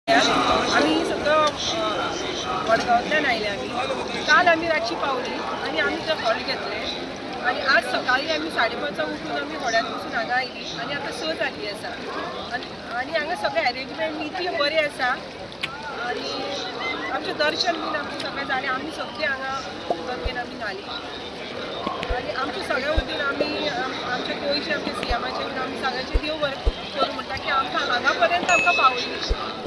आम्ही सगळं वडगावांतल्यान आयले आम्ही काल आम्ही रातची पावली आणि आम्ही ते हॉल घेतले आणि आज सकाळी आम्ही 5:30 उठून आम्ही होड्यात बसून हांगा आयली आणि आता 6 जाली आसा आणि हांगा सगळे अरेंजमेंट इतले बरे आसा आणि आमचें दर्शन बीन आमचें सगळें जालें आमी सगळीं हांगा गंगेन आमी न्हाली आणि आमचे सगळे वतीन आमी आमचे गोंयचे आमचे सीएमाचे बीन आमी सगळ्यांचे देव बरें करूं म्हणटा की आमकां हांगा पर्यंत आमकां पावयली.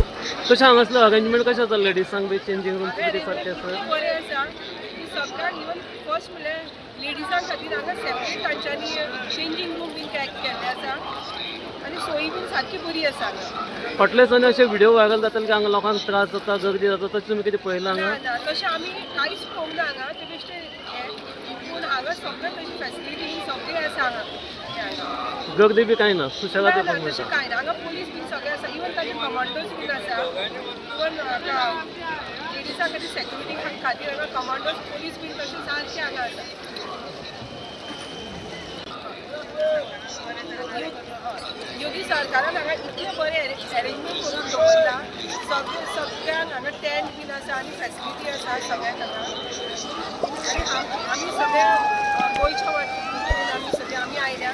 कशें हांगासलो अरेंजमेंट कशें आसा लेडीजांक बी चेंजींग रूम कितें सारकें आसा? बरें आसा की सगळ्यांक इवन फर्स्ट म्हणल्यार लेडिजां खातीर हांगा सेपरेट तांच्यांनी चेंजींग रूम बीन केल्ले आसा आनी सोयी बीन सारकी बरी आसा हांगा. फाटल्या दिसांनी अशे व्हिडिओ व्हायरल जाताले की हांगा लोकांक त्रास जाता गर्दी जाता तशें तुमी कितें पळयलां हांगा? ना तशें आमी कांयच पळोवंक ना हांगा ते बेश्टे पूण हांगा सगळें तशी फेसिलिटी सगळी आसा हांगा. गर्दी बी कांय ना सुशेगाद येवपाक तशें मेळटा. कांय ना हांगा पुलीस बीन सगळें आसा इवन ताचे कमांडोज बीन आसा इवन हांगा लेडिजां खातीर सेक्युरिटी खातीर हांगा कमांडोज पुलीस बीन तशें सारकें हांगा आसा. योगी सरकारान हांगा इतले बरे अरेंजमेंट करून दवरला सगळ्यांक हांगा टेंट बीन आसा आनी फेसिलिटी आसा सगळ्यांक हांगा आनी आमी सगळ्या गोंयच्या वतीन आमी सगळे आमी आयल्या